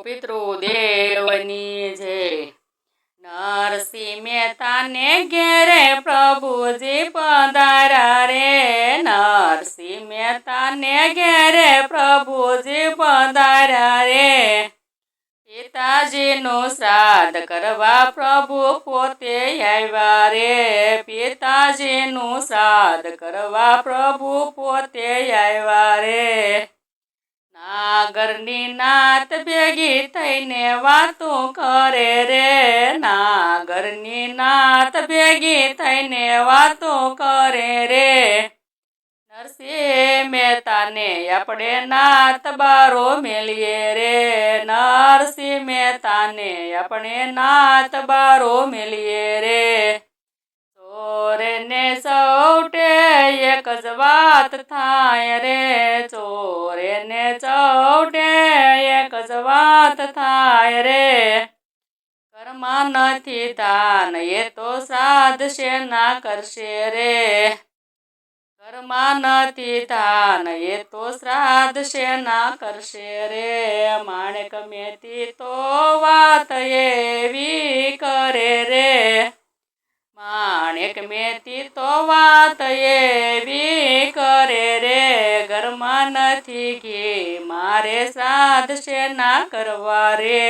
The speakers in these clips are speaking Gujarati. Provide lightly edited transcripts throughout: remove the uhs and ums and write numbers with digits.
પિતૃદેવની જય। નરસિંહ મહેતાને ઘેરે પ્રભુજી પધાર્યા રે। નરસિંહ મહેતાને ઘેરે પ્રભુજી પધાર્યા રે। પિતાજીનું શ્રાદ્ધ કરવા પ્રભુ પોતે આવ્યા રે। પિતાજીનું શ્રાદ્ધ કરવા પ્રભુ પોતે આવ્યા રે। નાગરની નાત ભેગી થઈને વાતો કરે રે। નાગરની નાત ભેગી થઈને વાતો કરે રે। નરસિંહ મહેતાને આપણે નાત બારો મેલીએ રે। નરસિંહ મહેતાને આપણે નાત બારો મેલીએ રે। ચોરે ને સૌટે એક જ વાત થાય રે। ચોરે ને સૌટે એક જ વાત થાય રે। ઘરમાં નથી ધાન એ તો શ્રાદ્ધ શેના કરશે રે। ઘરમાં નથી ધાન એ તો શ્રાદ્ધ શેના કરશે રે। માણેક મહેતી તો વાત એવી કરે રે। માણેક મહેતી તો વાત એવી કરે રે। ઘરમાં નથી ઘી મારે શ્રાદ્ધ શેના કરવા રે।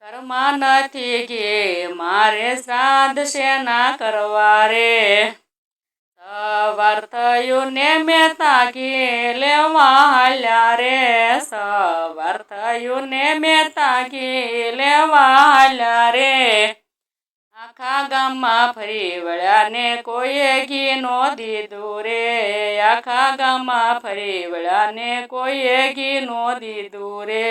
ઘરમાં નથી ઘી મારે શ્રાદ્ધ શેના કરવા રે। સવાર થયું ને મહેતા ઘી લેવા હાલ્યા રે। સવાર થયું ને મહેતા ઘી લેવા હાલ્યા રે। આખા ગામમાં ફરી વળ્યા ને કોઈએ ઘી નો દીધું રે। આખા ગામમાં ફરી વળ્યા ને કોઈએ ઘી નો દીધું રે।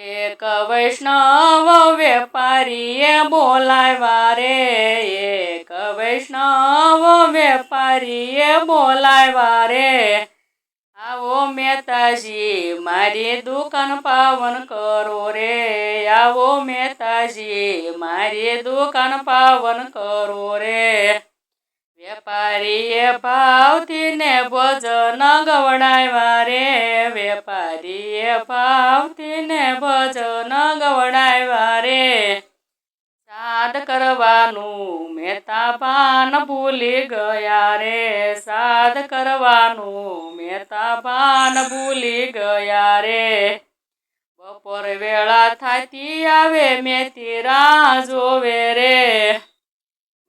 એક વૈષ્ણવ વેપારીએ બોલાવ્યા રે। એક વૈષ્ણવ વેપારીએ બોલાવ્યા રે। આવો મહેતાજી મારી દુકાન પાવન કરો રે। આવો મહેતાજી મારી દુકાન પાવન કરો રે। વેપારીએ ભાવથી ને ભજન ગવડાવ્યા રે। વેપારીએ ભાવથી ને ભજન ગવડાવ્યા રે। શ્રાદ્ધ કરવાનું મહેતા ભાન ભૂલી ગયા રે। શ્રાદ્ધ કરવાનું મહેતા ભાન ભૂલી ગયા રે। બપોર વેળા થાતી આવે મહેતી રાહ જોવે રે।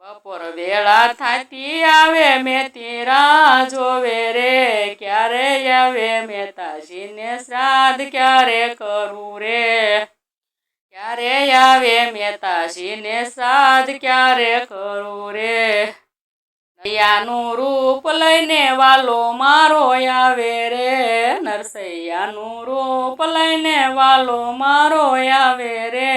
બપોર વેળા થાતી આવે મહેતી રાહ જોવે રે। ક્યારે આવે મહેતાજીને શ્રાદ્ધ ક્યારે કરવું રે। ક્યારે આવે મહેતાજીને શ્રાદ્ધ ક્યારે કરવું રે। નરસૈયાનું રૂપ લઈને વાલો મારો આવે રે। નરસૈયાનું રૂપ લઈને વાલો મારો આવે રે।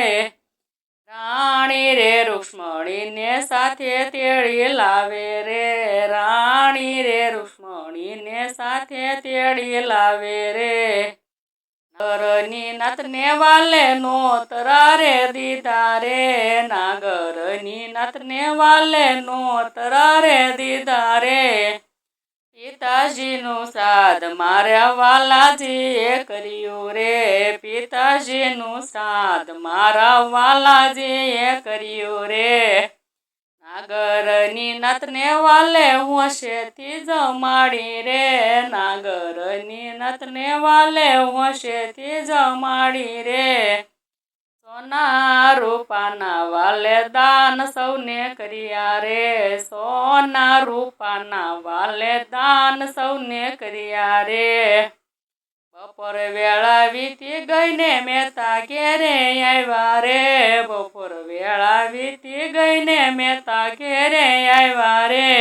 રાણી રે રૂક્ષ્મણીને સાથે તેડી લાવે રે। રાણી રે રૂક્ષ્મણીને સાથે તેડી લાવે રે। નાગરની નાતને વાલે નોતરા રે દીધા રે। નાગરની નાતને વાલે નોતરા રે દીધા રે। પિતાજીનું શ્રાદ્ધ મારા વાલાજીએ કર્યું રે। પિતાજીનું શ્રાદ્ધ મારા વાલાજીએ કર્યું રે। નાગરની નાતને વાલે હોશેથી જમાડી રે। નાગરની નાતને વાલે હોશેથી જમાડી રે। સોના રૂપાના વાલે દાન સૌને કર્યા રે। સોના રૂપાના વાલે દાન સૌને કર્યા રે। બપોર વેળા વીતી ગઈ ને મહેતા ઘેરે આવ્યા રે। બપોર વેળા વીતી ગઈ ને મહેતા ઘેરે આવ્યા રે।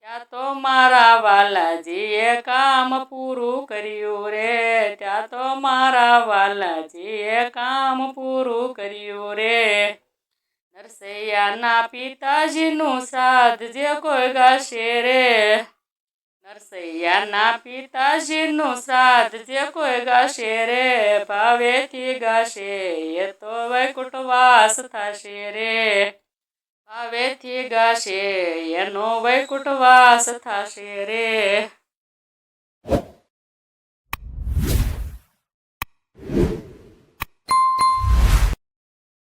ત્યાં તો મારા વાલાજીએ કામ પૂરું કર્યું રે। ત્યાં તો મારા વાલાજીએ કામ પૂરું કર્યું રે। નરસૈયાના પિતાજીનું શ્રાદ્ધ જે કોઈ ગાશે રે। નરસૈયાના પિતાજીનું શ્રાદ્ધ જે કોઈ ગાશે રે। ભાવેથી ગાશે એ તો વૈકુંઠવાસ થશે રે। ભાવેથી ગાશે એનો વૈકુંઠવાસ થશે રે।